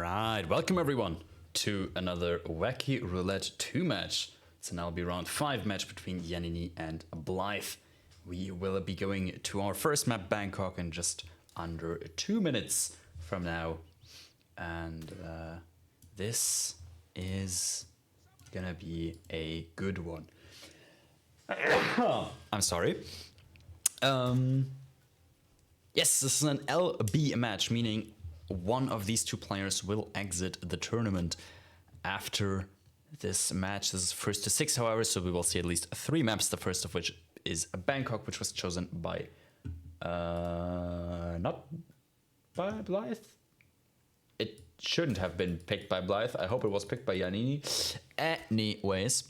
Alright, welcome everyone to another Wacky Roulette 2 match. So now will be round 5 match between Yannini and Blithe. We will be going to our first map, Bangkok, in just under 2 minutes from now. And this is gonna be a good one. I'm sorry. Yes, this is an LB match, meaning one of these two players will exit the tournament after this match. This is first to 6, however, so we will see at least 3 maps, the first of which is Bangkok, which was chosen by not by Blithe. It shouldn't have been picked by Blithe. I hope it was picked by Yannini. Anyways,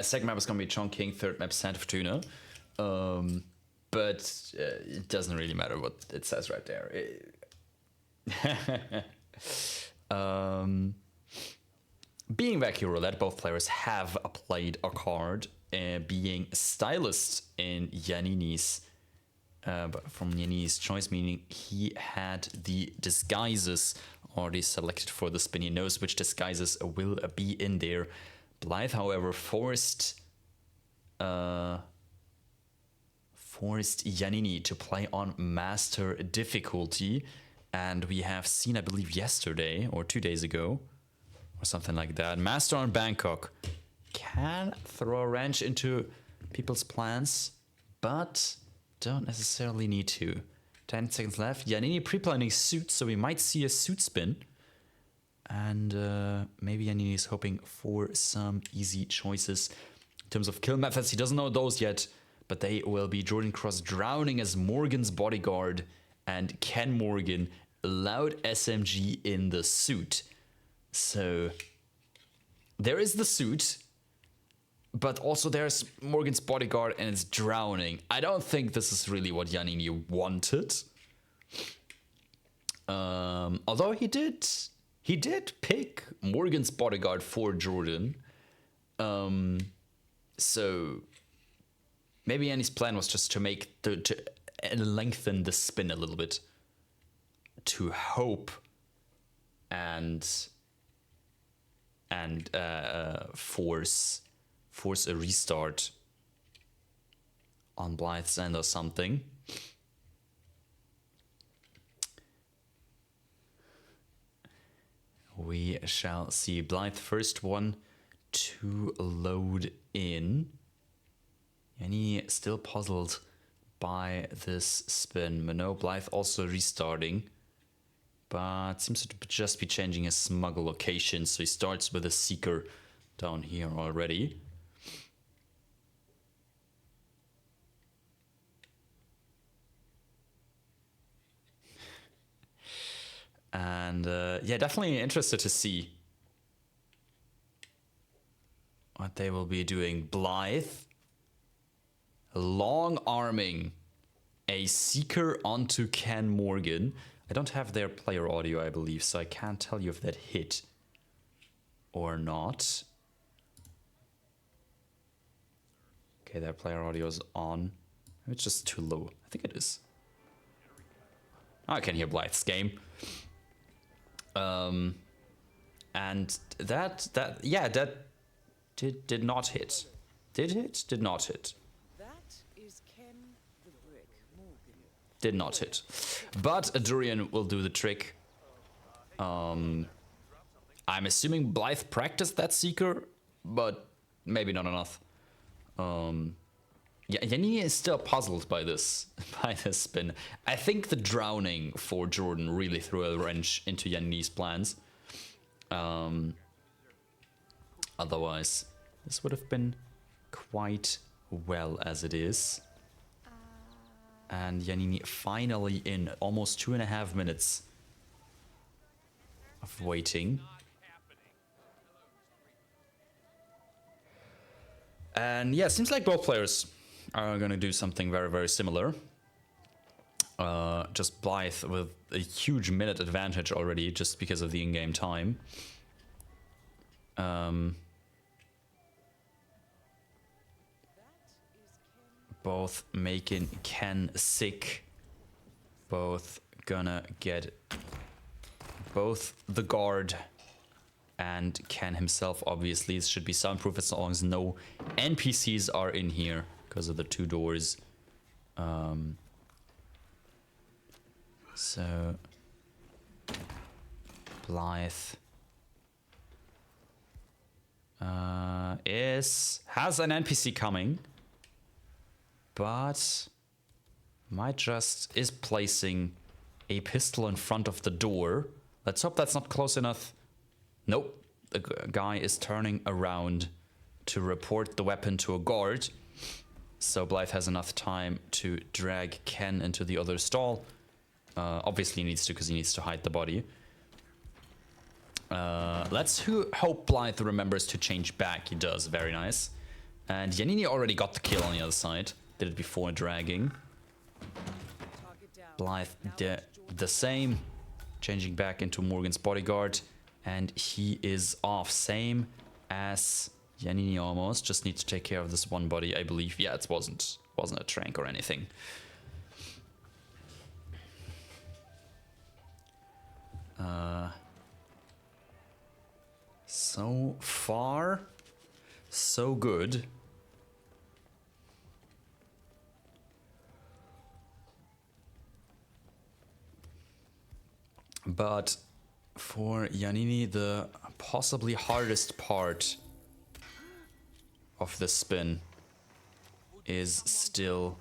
second map is going to be Chongqing, third map Santa Fortuna. But it doesn't really matter what it says right there. Being Wacky Roulette, both players have played a card, being Stylist in Yannini's, from Yannini's choice, meaning he had the disguises already selected for the spin. He knows which disguises will be in there. Blithe, however, forced Yannini to play on Master difficulty, and we have seen, I believe, yesterday or 2 days ago or something like that, Master on Bangkok can throw a wrench into people's plans, but don't necessarily need to. 10 seconds left. Yannini pre-planning suit, so we might see a suit spin, and maybe Yannini is hoping for some easy choices in terms of kill methods. He doesn't know those yet, but they will be Jordan Cross drowning as Morgan's bodyguard and Ken Morgan loud SMG in the suit. So there is the suit, but also there's Morgan's bodyguard and it's drowning. I don't think this is really what Yannini wanted. Although he did pick Morgan's bodyguard for Jordan. So maybe Annie's plan was just to make to lengthen the spin a little bit, to hope and force a restart on Blithe's end or something. We shall see. Blithe first one to load in. Yannini still puzzled by this spin. No, Blithe also restarting, but seems to just be changing his smuggle location, so he starts with a Seeker down here already. And yeah, definitely interested to see what they will be doing. Blithe long arming a Seeker onto Ken Morgan. I don't have their player audio, I believe, so I can't tell you if that hit or not. Okay, their player audio is on. It's just too low. I think it is. Oh, I can hear Blithe's game. And that did not hit. Did hit? Did not hit. Did not hit. But a Durian will do the trick. I'm assuming Blithe practiced that Seeker, but maybe not enough. Yeah, Yannini is still puzzled by this spin. I think the drowning for Jordan really threw a wrench into Yannini's plans. Otherwise, this would have been quite well as it is. And Yannini finally in almost 2.5 minutes of waiting. And yeah, seems like both players are going to do something very, very similar. Just Blithe with a huge minute advantage already just because of the in-game time. Both making Ken sick. Both gonna get both the guard and Ken himself, obviously. It should be soundproof as long as no NPCs are in here because of the 2 doors. So Blithe has an NPC coming, but is placing a pistol in front of the door. Let's hope that's not close enough. Nope, the guy is turning around to report the weapon to a guard. So Blithe has enough time to drag Ken into the other stall. Obviously he needs to, because he needs to hide the body. Let's hope Blithe remembers to change back. He does, very nice. And Yannini already got the kill on the other side. Did it before dragging. Blithe did the same. Changing back into Morgan's bodyguard. And he is off. Same as Yannini almost. Just need to take care of this one body, I believe. Yeah, it wasn't a trank or anything. So far, so good. But for Yannini, the possibly hardest part of the spin is still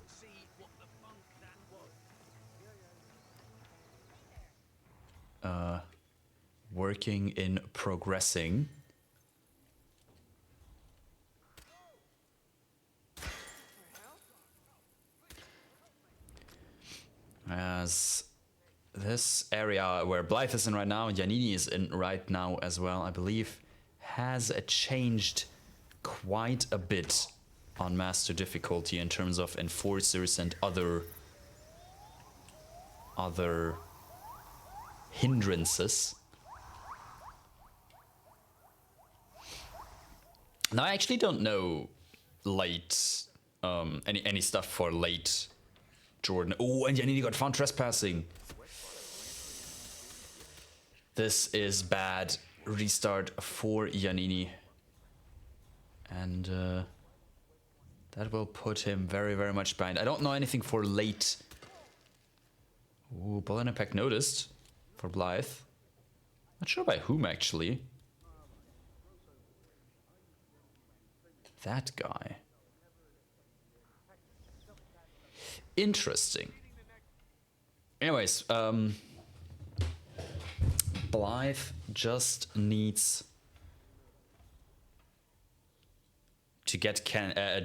working in progressing. As this area where Blithe is in right now, Yannini is in right now as well, I believe, has changed quite a bit on master difficulty in terms of enforcers and other hindrances. Now I actually don't know late any stuff for late Jordan. Oh, and Yannini got found trespassing. This is bad. Restart for Yannini. And that will put him very, very much behind. I don't know anything for late. Ooh, bullet impact noticed for Blithe. Not sure by whom actually. That guy. Interesting. Anyways, Blithe just needs to get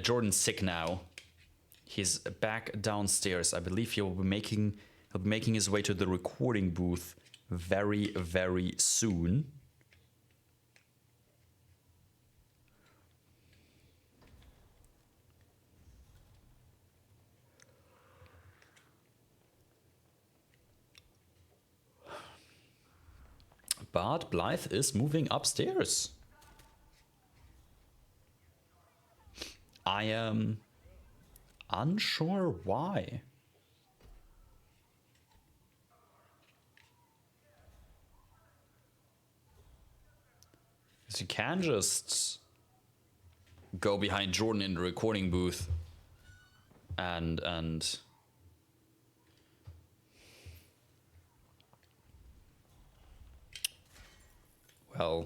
Jordan sick now. He's back downstairs. I believe he'll be making his way to the recording booth very, very soon. But Blithe is moving upstairs. I am unsure why. Because you can just go behind Jordan in the recording booth and well,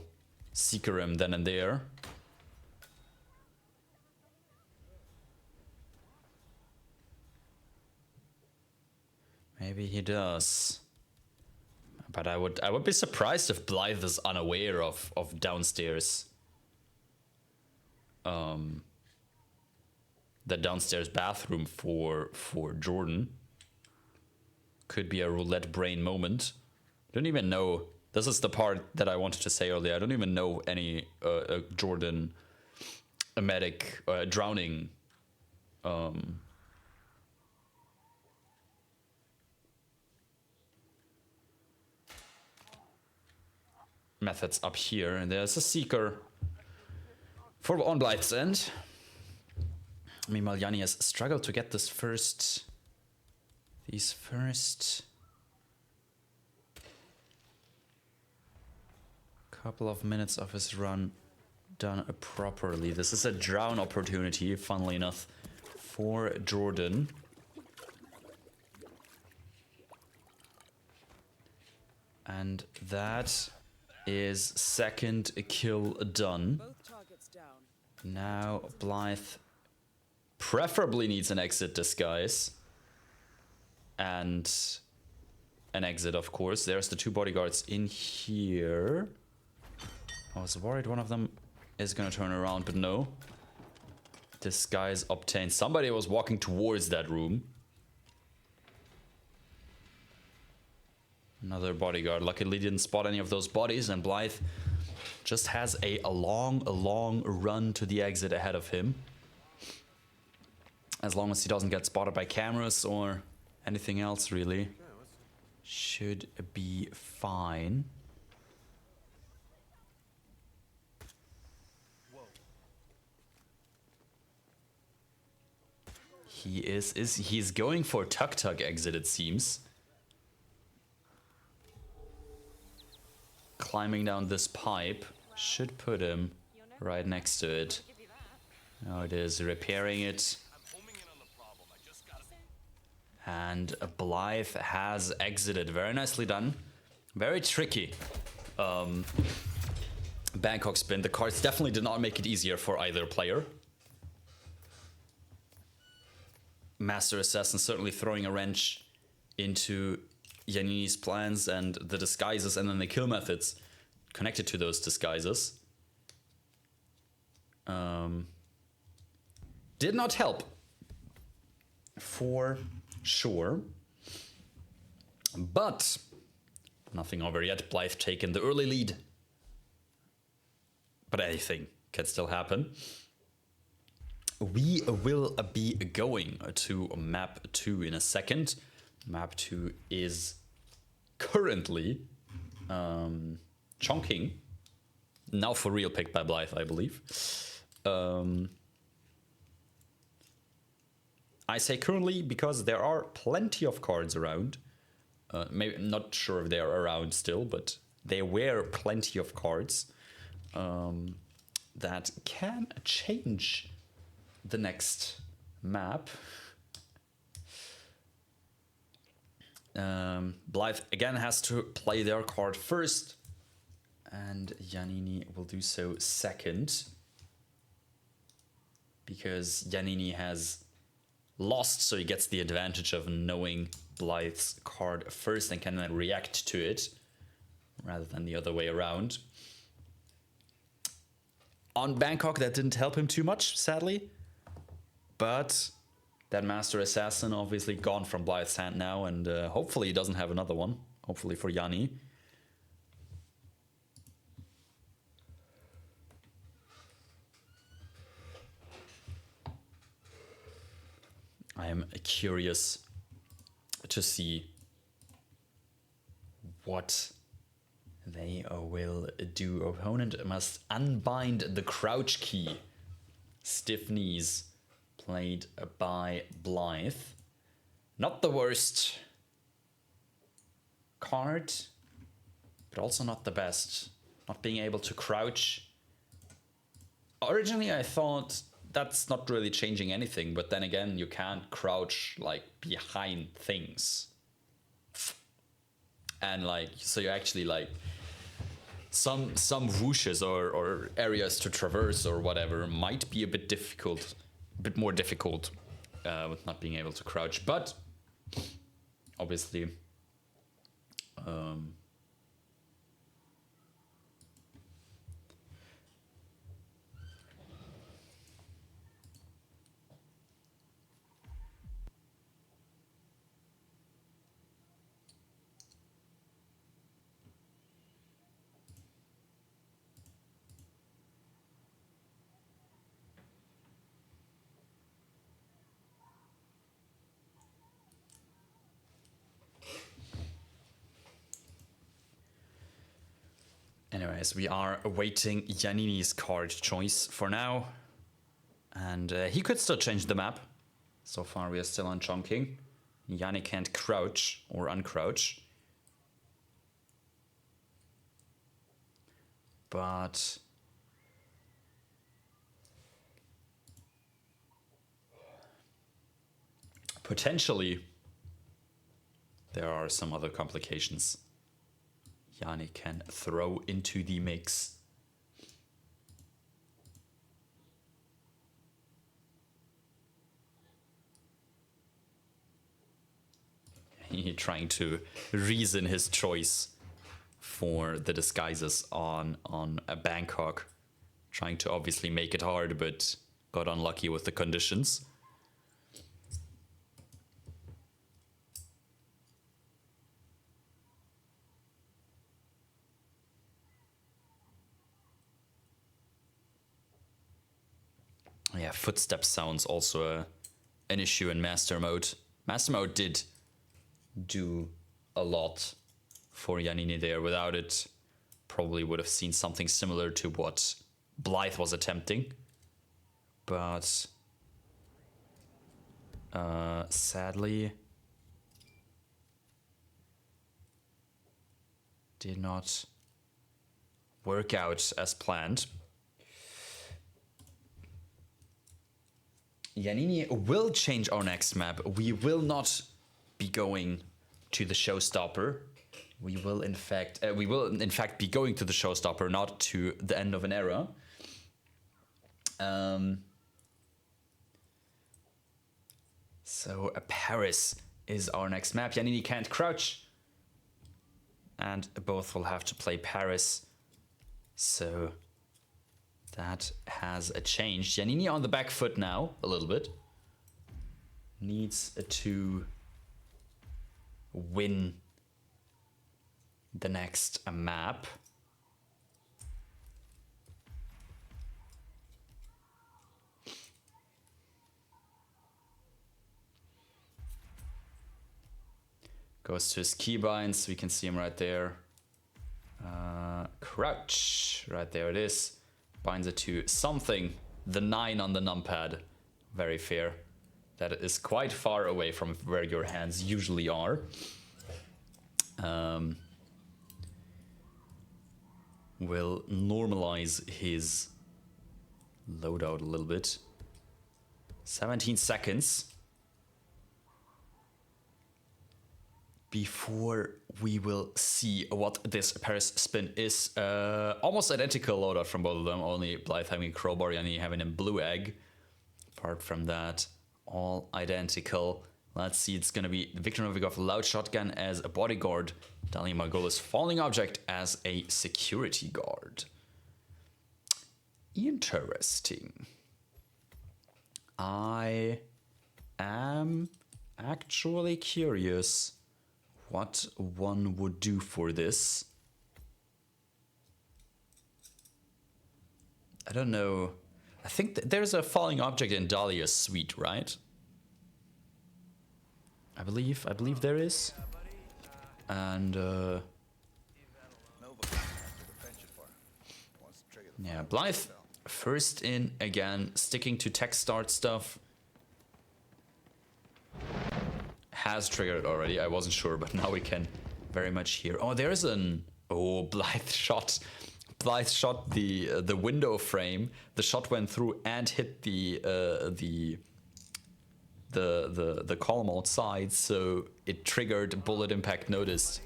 seeker him then and there. Maybe he does. But I would be surprised if Blithe is unaware of downstairs. The downstairs bathroom for Jordan. Could be a roulette brain moment. Don't even know. This is the part that I wanted to say earlier. I don't even know any Jordan medic drowning methods up here. And there's a seeker for on Blithe's end. Meanwhile, Yanni has struggled to get these first couple of minutes of his run done properly. This is a drown opportunity, funnily enough, for Jordan. And that is second kill done. Now Blithe preferably needs an exit disguise. And an exit, of course. There's the two bodyguards in here. I was worried one of them is gonna turn around, but no. Disguise obtained. Somebody was walking towards that room. Another bodyguard. Luckily didn't spot any of those bodies, and Blithe just has a long run to the exit ahead of him. As long as he doesn't get spotted by cameras or anything else, really. Should be fine. He's going for tuk-tuk exit, it seems. Climbing down this pipe should put him right next to it. Now it is repairing it. And Blithe has exited. Very nicely done. Very tricky. Bangkok spin. The cards definitely did not make it easier for either player. Master Assassin certainly throwing a wrench into Yannini's plans and the disguises and then the kill methods connected to those disguises. Did not help. For sure. But nothing over yet. Blithe taken the early lead. But anything can still happen. We will be going to map 2 in a second. Map 2 is currently Chongqing. Now for real picked by Blithe, I believe. I say currently because there are plenty of cards around. Maybe not sure if they are around still, but there were plenty of cards that can change the next map. Blithe again has to play their card first, and Yannini will do so second, because Yannini has lost, so he gets the advantage of knowing Blithe's card first and can then react to it rather than the other way around. On Bangkok, that didn't help him too much, sadly, but that Master Assassin obviously gone from Blithe's hand now, and hopefully he doesn't have another one. Hopefully for Yanni. I am curious to see what they will do. Opponent must unbind the crouch key. Stiff knees. Played by Blithe. Not the worst card, but also not the best. Not being able to crouch. Originally I thought that's not really changing anything, but then again, you can't crouch like behind things. And like, so you actually like some whooshes or areas to traverse or whatever might be a bit difficult. A bit more difficult with not being able to crouch, but obviously anyways, we are awaiting Yannini's card choice for now. And he could still change the map. So far we are still on Chongqing. Yanni can't crouch or uncrouch. but potentially there are some other complications Yannini can throw into the mix. He trying to reason his choice for the disguises on a Bangkok, trying to obviously make it hard, but got unlucky with the conditions. Yeah, footstep sounds also an issue in Master Mode. Master Mode did do a lot for Yannini there. Without it, probably would have seen something similar to what Blithe was attempting. But sadly, did not work out as planned. Yannini will change our next map. We will not be going to the Showstopper. We will in fact be going to the Showstopper, not to the end of an era. So Paris is our next map. Yannini can't crouch, and both will have to play Paris. So that has changed. Yannini on the back foot now, a little bit. Needs to win the next map. Goes to his keybinds. We can see him right there. Crouch. Right there it is. Binds it to something. The 9 on the numpad. Very fair. That is quite far away from where your hands usually are. Will normalize his loadout a little bit. 17 seconds before we will see what this Paris spin is. Almost identical loadout from both of them, only Blithe having a crowbar, Yannini having a blue egg. Apart from that, all identical. Let's see, it's gonna be Viktor Novikov loud shotgun as a bodyguard, Dali Margolis falling object as a security guard. Interesting. I am actually curious what one would do for this. I don't know. I think there's a falling object in Dahlia's suite, right? I believe there is. And yeah, Blithe first in again, sticking to tech start stuff. Has triggered already. I wasn't sure, but now we can very much hear. Oh, there's an Blithe shot. Blithe shot the window frame. The shot went through and hit the column outside, so it triggered bullet impact noticed,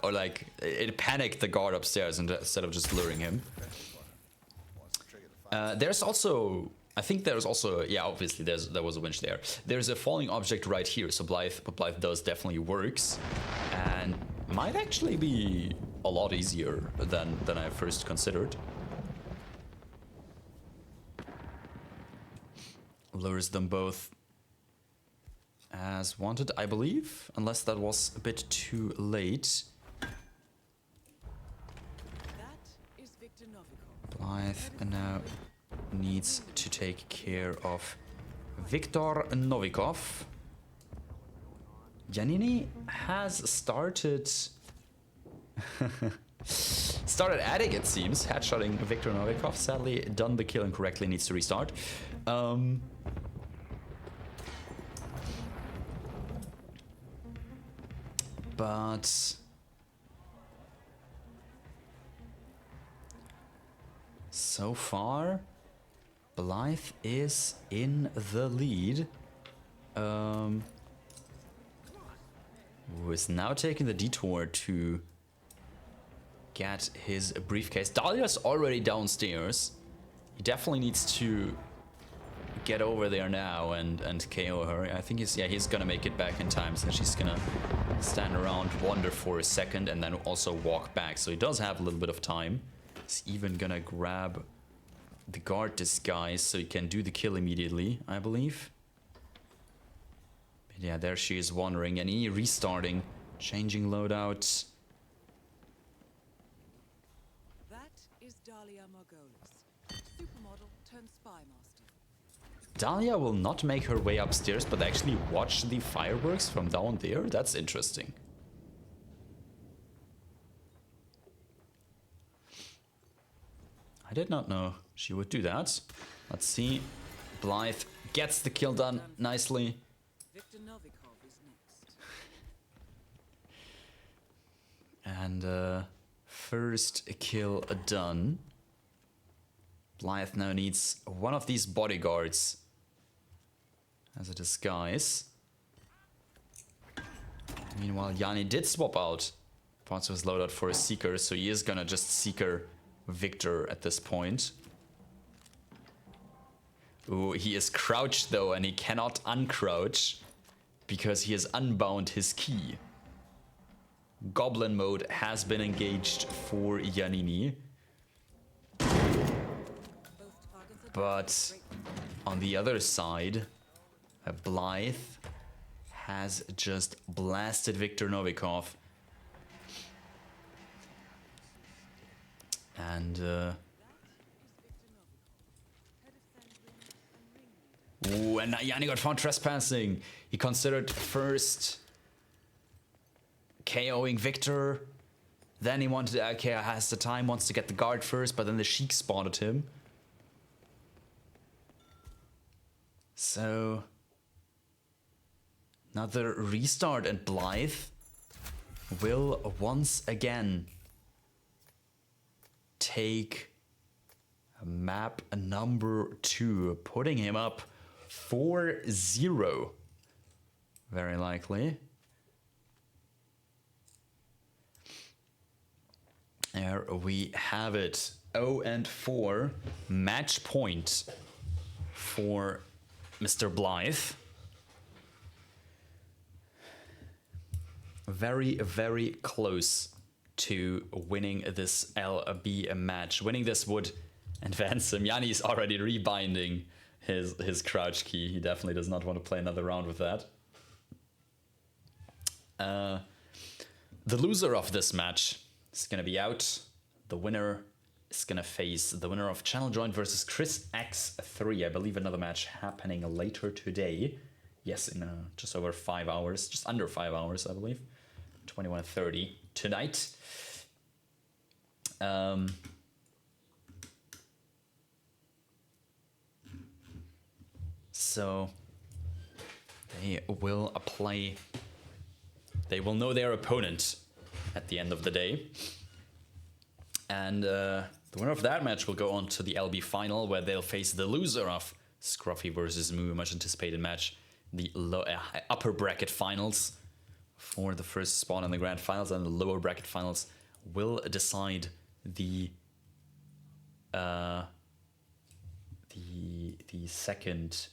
or like it panicked the guard upstairs instead of just luring him. There's also, I think there's also, yeah, obviously there was a winch there. There's a falling object right here, so what Blithe does definitely works, and might actually be a lot easier than I first considered. Lures them both as wanted, I believe, unless that was a bit too late. Blithe now needs to take care of Viktor Novikov. Yannini has started adding, it seems, headshotting Viktor Novikov. Sadly, done the kill incorrectly, needs to restart. But So far, Blithe is in the lead. Who is now taking the detour to get his briefcase. Dahlia's already downstairs. He definitely needs to get over there now and KO her. I think he's gonna make it back in time, so she's gonna stand around, wander for a second, and then also walk back. So he does have a little bit of time. He's even gonna grab the guard disguise so he can do the kill immediately, I believe. But yeah, there she is wandering, and he restarting, changing loadout. That is Dahlia Margolis, supermodel turned spy master. Dahlia will not make her way upstairs, but actually watch the fireworks from down there? That's interesting. I did not know she would do that. Let's see. Blithe gets the kill done nicely. Victor Novikov is next. And first kill done. Blithe now needs one of these bodyguards as a disguise. Meanwhile, Yannini did swap out parts of his loadout for a Seeker, so he is gonna just Seeker Victor at this point. Ooh, he is crouched though, and he cannot uncrouch because he has unbound his key. Goblin mode has been engaged for Yannini. But on the other side, Blithe has just blasted Victor Novikov. And ooh, and Yannini got found trespassing. He considered first KOing Victor. Then he wanted, okay, has the time, wants to get the guard first, but then the Sheik spotted him. So another restart, and Blithe will once again take map number 2, putting him up 4-0. Very likely. There we have it. 0-4. Match point for Mr. Blithe. Very, very close to winning this LB match. Winning this would advance him. Yannini is already rebinding his crouch key. He definitely does not want to play another round with that. The loser of this match is going to be out. The winner is going to face the winner of Channel Joint versus Chris X3. I believe another match happening later today. Yes, in just over 5 hours. Just under 5 hours, I believe. 21:30 tonight. So they will play. They will know their opponent at the end of the day. And the winner of that match will go on to the LB final, where they'll face the loser of Scruffy versus Moo, much anticipated match, the upper bracket finals for the first spot in the grand finals, and the lower bracket finals will decide the second.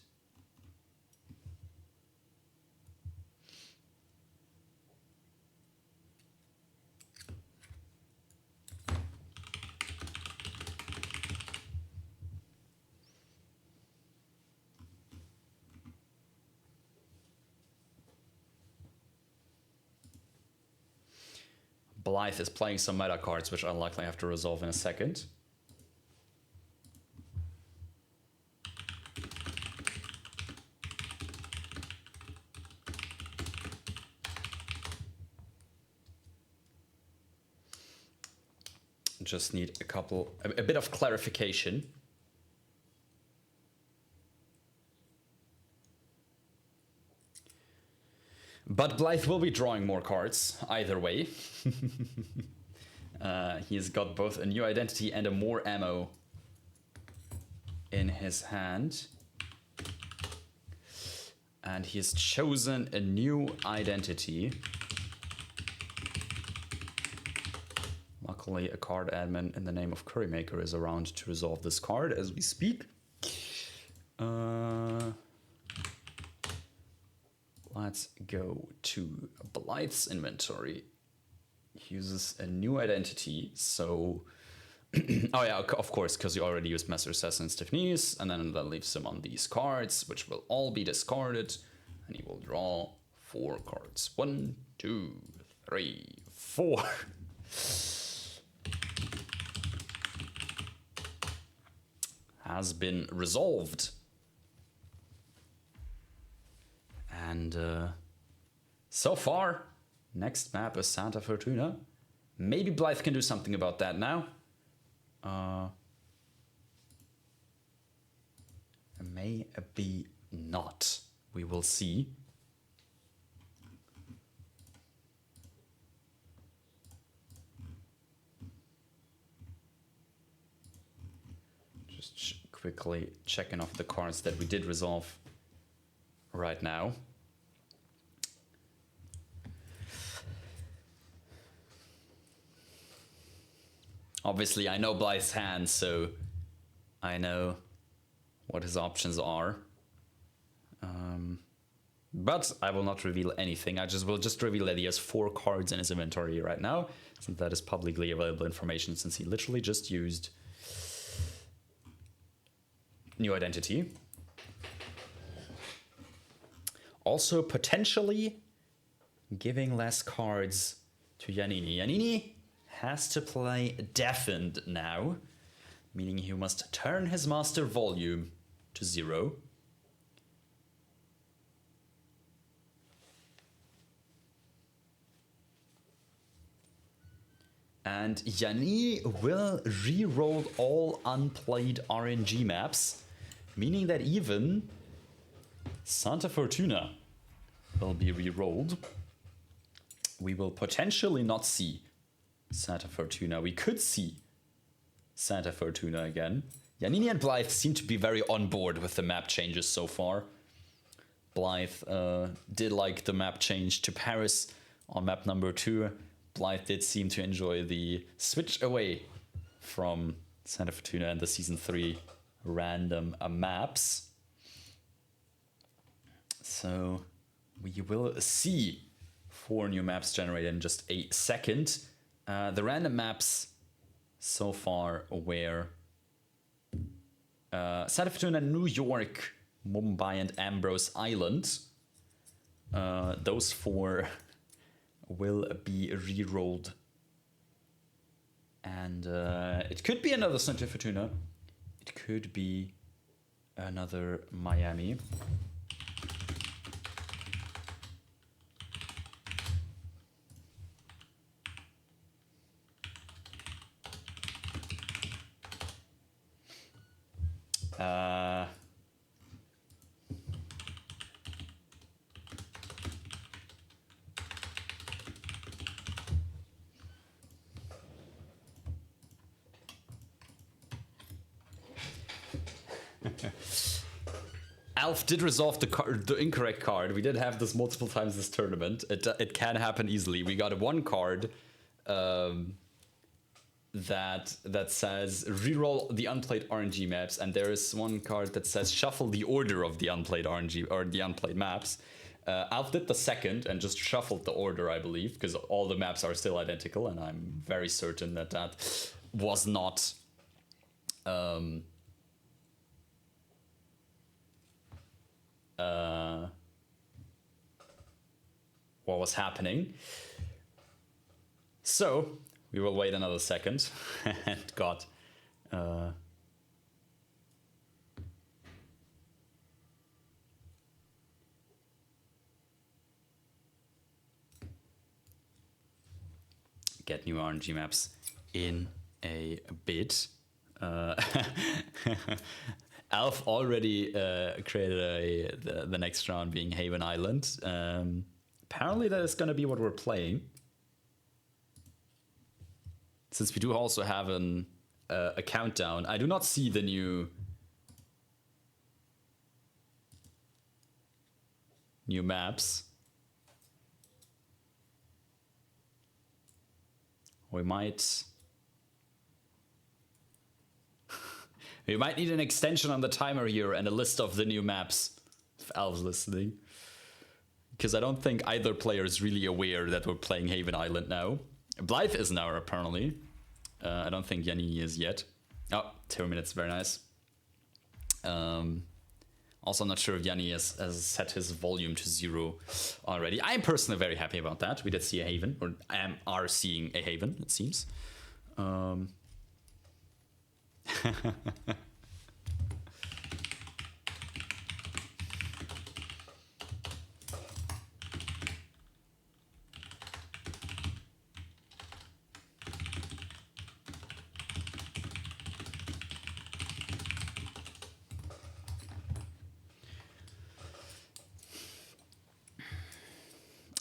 Blithe is playing some meta cards, which I'll likely have to resolve in a second. Just need a bit of clarification. But Blithe will be drawing more cards, either way. He's got both a new identity and a more ammo in his hand. And he has chosen a new identity. Luckily, a card admin in the name of Currymaker is around to resolve this card as we speak. Let's go to Blithe's inventory. He uses a new identity, so... oh yeah, of course, because you already used Master Assassin Stiffknees, and then that leaves him on these cards, which will all be discarded, and he will draw 4 cards. 1, 2, 3, 4. Has been resolved. And so far, next map is Santa Fortuna. Maybe Blithe can do something about that now. Maybe not. We will see. Just quickly checking off the cards that we did resolve right now. Obviously, I know Blithe's hand, so I know what his options are. But I will not reveal anything. I will just reveal that he has 4 cards in his inventory right now, since that is publicly available information, since he literally just used new identity. Also, potentially giving less cards to Yannini. Yannini has to play Deafened now, meaning he must turn his master volume to 0. And Yannini will re-roll all unplayed RNG maps, meaning that even Santa Fortuna will be re-rolled. We will potentially not see Santa Fortuna. We could see Santa Fortuna again. Yannini and Blithe seem to be very on board with the map changes so far. Blithe did like the map change to Paris on map number 2. Blithe did seem to enjoy the switch away from Santa Fortuna and the Season 3 random maps. So we will see 4 new maps generated in just a second. The random maps so far were Santa Fortuna, New York, Mumbai, and Ambrose Island. Those 4 will be re-rolled. And it could be another Santa Fortuna. It could be another Miami. Alf did resolve the incorrect card. We did have this multiple times this tournament. It can happen easily. We got 1 card that says reroll the unplayed RNG maps, and there is 1 card that says shuffle the order of the unplayed RNG or the unplayed maps. Alf did the second and just shuffled the order, I believe, because all the maps are still identical, and I'm very certain that that was not what was happening. So we will wait another second and got get new RNG maps in a bit. Alf already created the next round being Haven Island. Apparently that is going to be what we're playing. Since we do also have a countdown. I do not see the new new maps. We might... we might need an extension on the timer here and a list of the new maps. If Al's listening. Because I don't think either player is really aware that we're playing Haven Island now. Blithe is now, apparently. I don't think Yannini is yet. Oh, 2 minutes, very nice. Also, I'm not sure if Yannini has set his volume to 0 already. I'm personally very happy about that. We did see a Haven, or are seeing a Haven, it seems.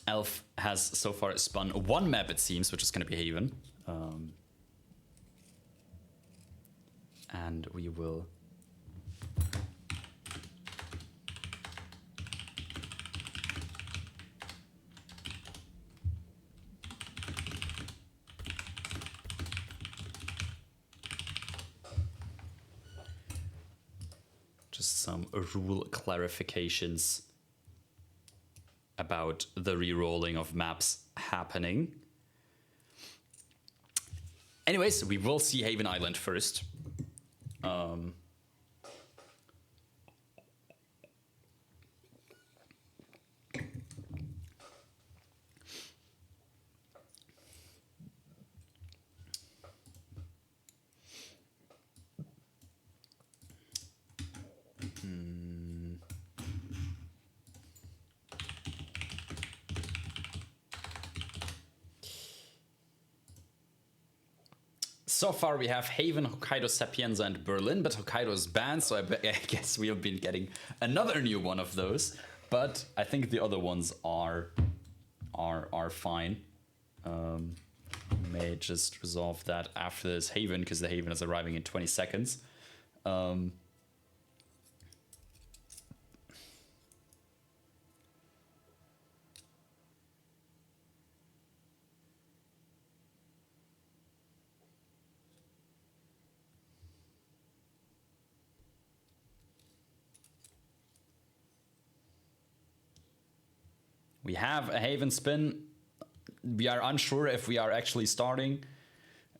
Elf has so far spun 1 map, it seems, which is going to be Haven. And we will... just some rule clarifications about the re-rolling of maps happening. Anyways, we will see Haven Island first. So far we have Haven, Hokkaido, Sapienza, and Berlin, but Hokkaido is banned, so I guess we have been getting another new one of those. But I think the other ones are fine. May just resolve that after this Haven, because the Haven is arriving in 20 seconds. We have a Haven spin. We are unsure if we are actually starting.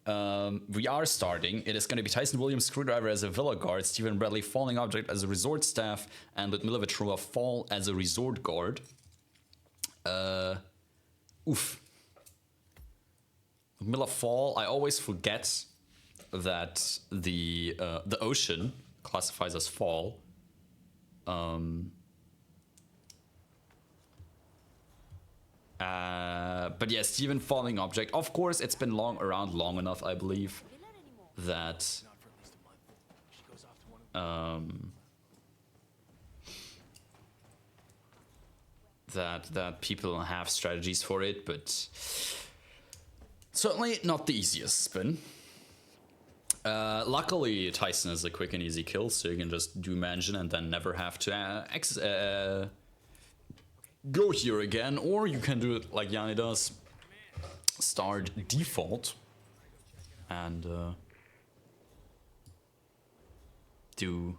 We are starting. It is going to be Tyson Williams Screwdriver as a Villa Guard, Stephen Bradley Falling Object as a Resort Staff, and Ludmilla Vetrova Fall as a Resort Guard. Oof. Ludmilla Fall, I always forget that the ocean classifies as fall. But yeah, Steven Falling Object. Of course, it's been around long enough, I believe, that that people have strategies for it, but certainly not the easiest spin. Luckily, Tyson is a quick and easy kill, so you can just do Mansion and then never have to go here again, or you can do it like Yanni does, start default and do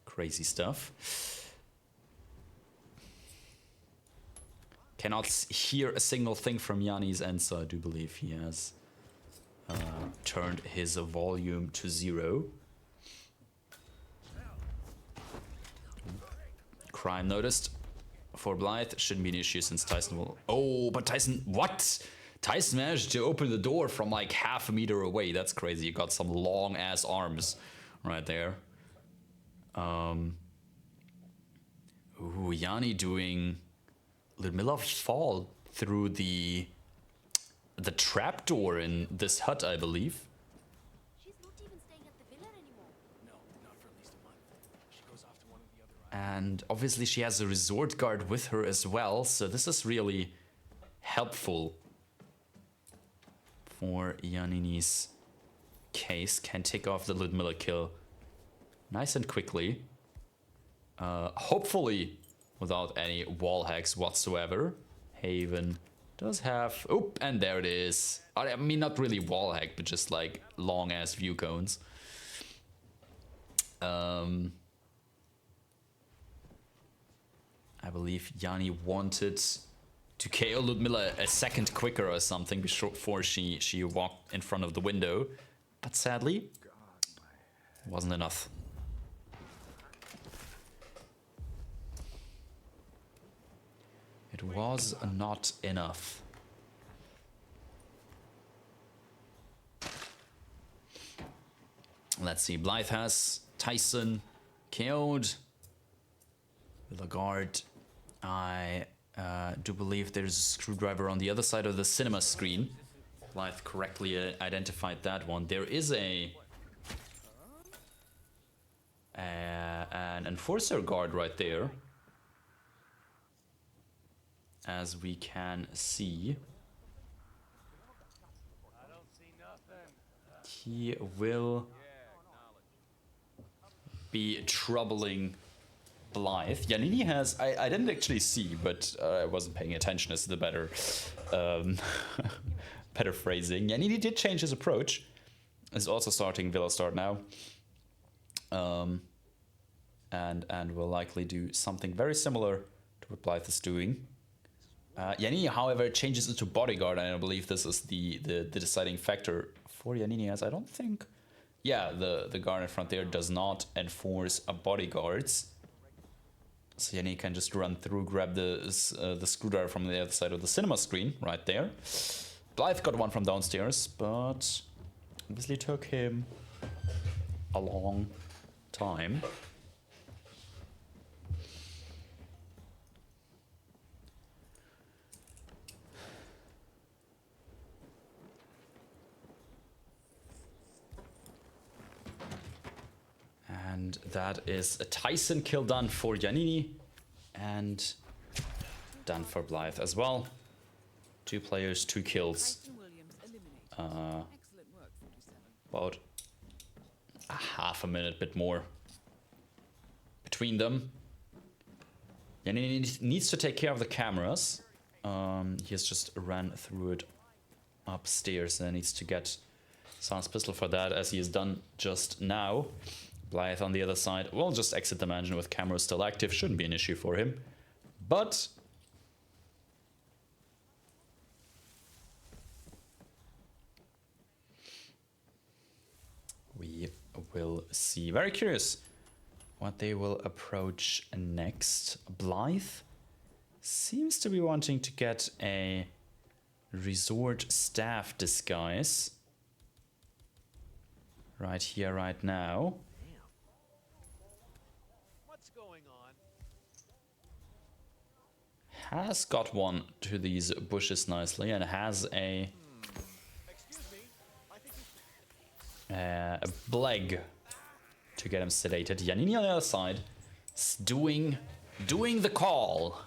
crazy stuff. Cannot hear a single thing from Yanni's end, so I do believe he has turned his volume to 0. Crime noticed. For Blithe, shouldn't be an issue since Tyson will... Oh, but Tyson... What? Tyson managed to open the door from like half a meter away. That's crazy. You got some long-ass arms right there. Ooh, Yanni doing... Ludmilla Fall through the trapdoor in this hut, I believe. She's not even staying at the villa anymore. No, not for at least a month. She goes off to one of the other And obviously she has a resort guard with her as well, so this is really helpful for Yannini's case. Can take off the Ludmilla kill nice and quickly. Hopefully without any wall hacks whatsoever. Haven does have... Oop, and there it is. I mean, not really wall hack, but just like long-ass view cones. I believe Yanni wanted to KO Ludmilla a second quicker or something before she walked in front of the window. But sadly, wasn't enough. It was not enough. Let's see, Blithe has Tyson KO'd. The guard. I do believe there's a screwdriver on the other side of the cinema screen. Blithe correctly identified that one. There is an enforcer guard right there, as we can see. He will be troubling Blithe. Yannini has... I didn't actually see, but I wasn't paying attention is the better better phrasing. Yannini did change his approach. Is also starting Villa Start now. And will likely do something very similar to what Blithe is doing. Yannini, however, changes into bodyguard, and I believe this is the deciding factor for Yannini, as I don't think... Yeah, the guard in front there does not enforce bodyguards. So Yannini can just run through, grab the screwdriver from the other side of the cinema screen, right there. Blithe got one from downstairs, but obviously took him a long time. And that is a Tyson kill done for Yannini and done for Blithe as well. 2 players, 2 kills. About a half a minute, bit more between them. Yannini needs to take care of the cameras. He has just ran through it upstairs and needs to get Sans Pistol for that, as he has done just now. Blithe on the other side will just exit the mansion with cameras still active. Shouldn't be an issue for him. But we will see. Very curious what they will approach next. Blithe seems to be wanting to get a resort staff disguise right here, right now. Has got one to these bushes nicely and has a bleg to get him sedated. Yannini on the other side is doing the call.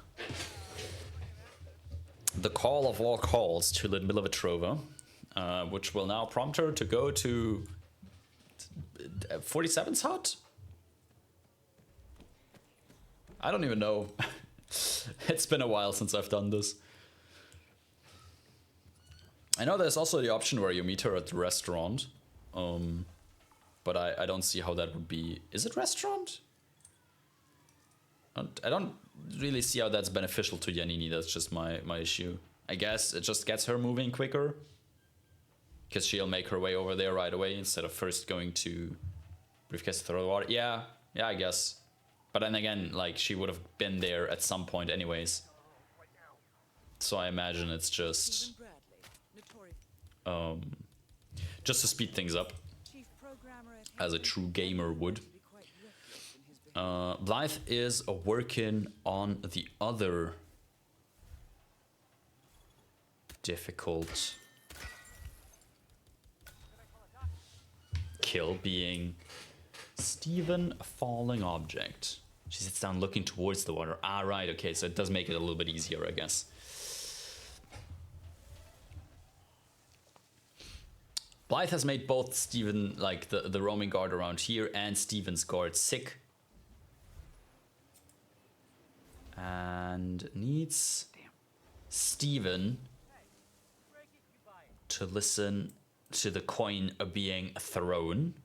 The call of all calls to Ludmilla Vetrova, which will now prompt her to go to 47's hut? I don't even know. It's been a while since I've done this. I know there's also the option where you meet her at the restaurant. But I don't see how that would be... Is it restaurant? I don't really see how that's beneficial to Yannini. That's just my issue. I guess it just gets her moving quicker. Because she'll make her way over there right away instead of first going to briefcase to throw the water. Yeah, I guess. But then again, like, she would have been there at some point anyways. So I imagine it's just... just to speed things up. As a true gamer would. Blithe is working on the other difficult kill, being Stephen Falling Object. She sits down looking towards the water. Ah, right, okay, so it does make it a little bit easier, I guess. Blithe has made both Stephen, like the roaming guard around here, and Stephen's guard sick. and needs Steven to listen to the coin being thrown.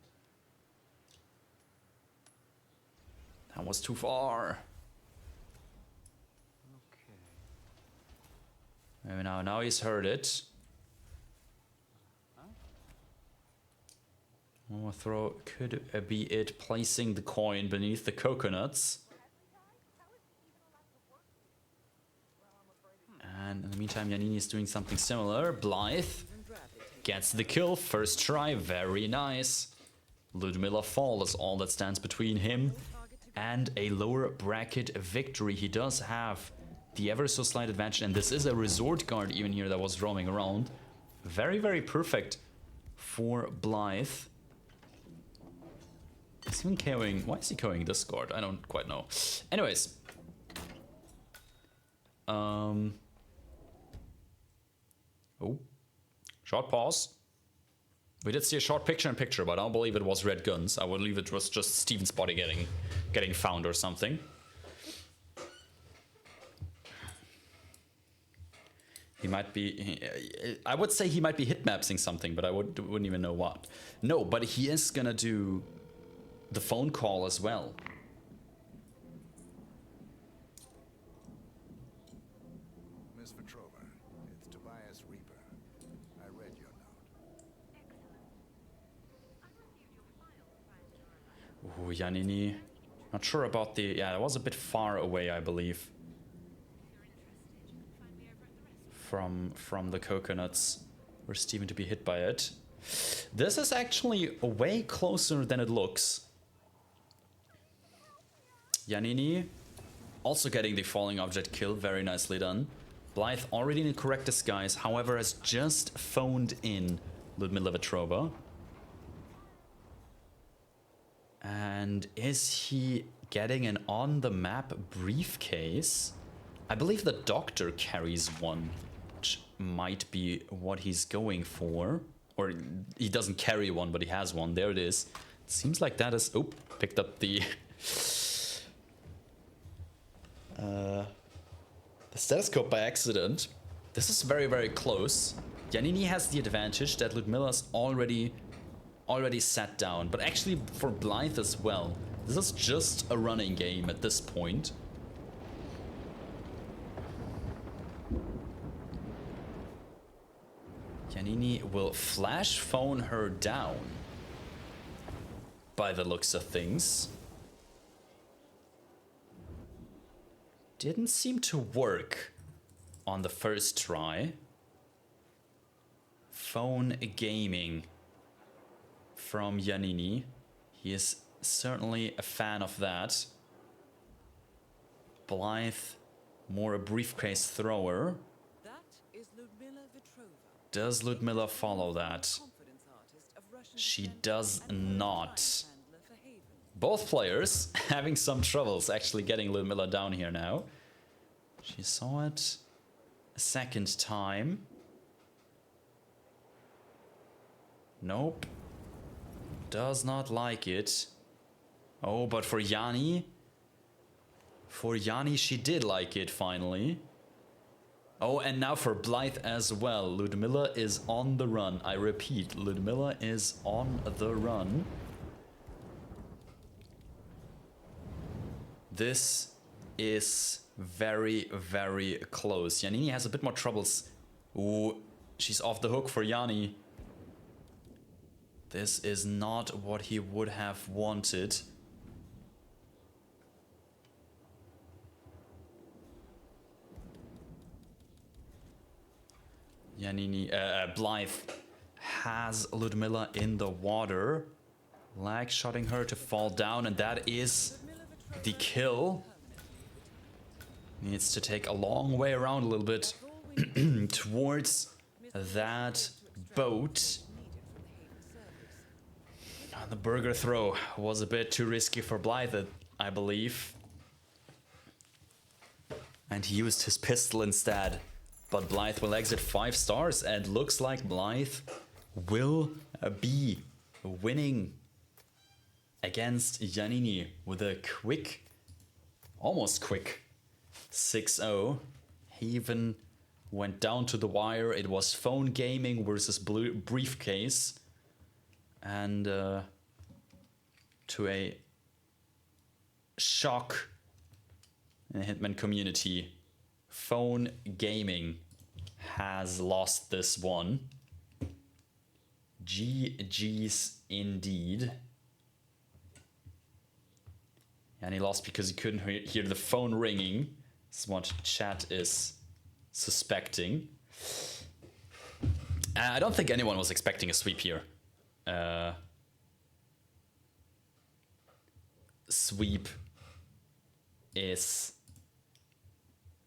That was too far. Maybe now he's heard it. Throw could be it placing the coin beneath the coconuts. And in the meantime, Yannini is doing something similar. Blithe gets the kill. First try, very nice. Ludmilla Fall is all that stands between him and a lower bracket victory. He does have the ever so slight advantage, and this is a resort guard even here that was roaming around. Very, very perfect for Blithe. Is he even KOing? Why is he KOing this guard? I don't quite know. Anyways. Oh. Short pause. We did see a short picture-in-picture, but I don't believe it was red guns. I would believe it was just Steven's body getting found or something. He might be... I would say he might be hitmapsing something, but I wouldn't even know what. No, but he is gonna do the phone call as well. Miss Petrova, it's Tobias Reaper. I read your note. Ooh, Yannini. Not sure about the... Yeah, it was a bit far away, I believe. From the coconuts. For Steven to be hit by it. This is actually way closer than it looks. Yannini also getting the falling object kill, very nicely done. Blithe already in the correct disguise, however has just phoned in Ludmilla Petrova. And is he getting an on-the-map briefcase? I believe the doctor carries one, which might be what he's going for. Or he doesn't carry one, but he has one. There it is. It seems like that is... Oh, picked up the... the stethoscope by accident. This is very, very close. Yannini has the advantage that Ludmilla's already sat down, but actually for Blithe as well. This is just a running game at this point. Yannini will flash phone her down by the looks of things. Didn't seem to work on the first try. Phone gaming from Yannini. He is certainly a fan of that. Blithe, more a briefcase thrower. That is Ludmilla Petrova. Does Ludmilla follow that? Confidence artist of Russian She descent does and not. handler for Haven. Both players having some troubles actually getting Ludmilla down here now. She saw it a second time. Nope. Does not like it. Oh, but for Yanni... For Yanni, she did like it, finally. Oh, and now for Blithe as well. Ludmilla is on the run. I repeat, Ludmilla is on the run. This is very, very close. Yannini has a bit more troubles. Ooh, she's off the hook for Yanni. This is not what he would have wanted. Yannini, Blithe has Ludmilla in the water. Lag shotting her to fall down, and that is the kill. Needs to take a long way around a little bit towards that boat. The burger throw was a bit too risky for Blithe, I believe. And he used his pistol instead. But Blithe will exit 5 stars, and looks like Blithe will be winning against Yannini with a quick, almost quick 6-0. Haven went down to the wire. It was phone gaming versus briefcase. And to a shock in the Hitman community, phone gaming has lost this one. GG's indeed. And he lost because he couldn't hear the phone ringing. This is what chat is suspecting. I don't think anyone was expecting a sweep here. Sweep is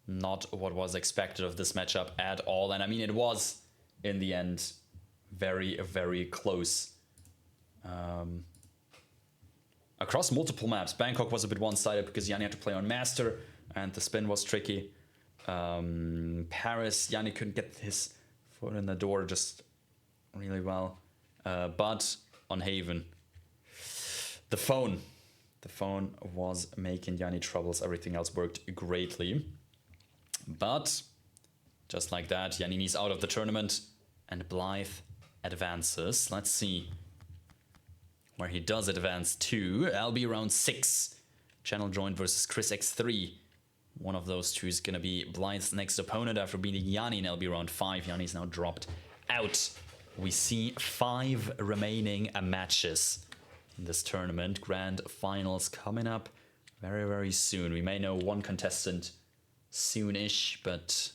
not what was expected of this matchup at all. And I mean, it was, in the end, very, very close. Across multiple maps, Bangkok was a bit one-sided because Yanni had to play on Master, and the spin was tricky. Paris, Yanni couldn't get his foot in the door just really well. But on Haven, the phone was making Yanni troubles. Everything else worked greatly. But just like that, Yannini's out of the tournament, and Blithe advances. Let's see where he does advance to. LB round 6. Channel joined versus Chris X3. One of those two is going to be Blithe's next opponent after beating Yanni in LB round 5. Yanni's now dropped out. We see 5 remaining matches in this tournament. Grand finals coming up very, very soon. We may know one contestant soonish, but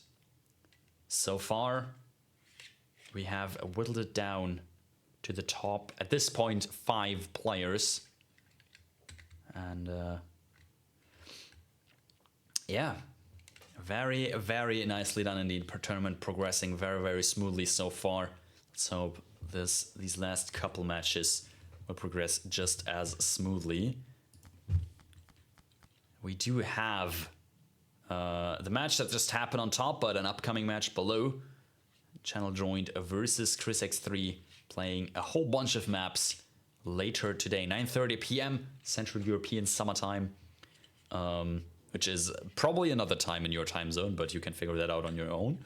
so far we have whittled it down to the top, at this point, 5 players. And yeah, very, very nicely done indeed. Per tournament progressing very, very smoothly so far. Let's hope these last couple matches will progress just as smoothly. We do have the match that just happened on top, but an upcoming match below. Channel joined versus Chris X3, playing a whole bunch of maps later today, 9:30 p.m. Central European summertime, which is probably another time in your time zone, but you can figure that out on your own.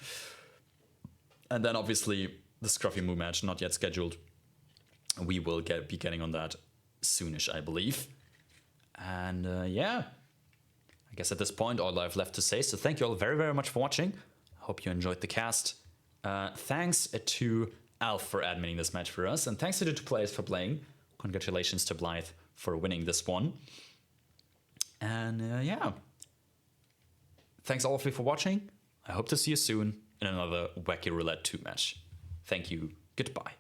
And then obviously the Scruffy Moo match, not yet scheduled. We will be getting on that soonish, I believe. And yeah, I guess at this point all I have left to say. So thank you all very, very much for watching. I hope you enjoyed the cast. Thanks to Alf for adminning this match for us, and thanks to the 2 players for playing. Congratulations to Blithe for winning this one. And yeah, thanks all of you for watching. I hope to see you soon in another Wacky Roulette 2 match. Thank you. Goodbye.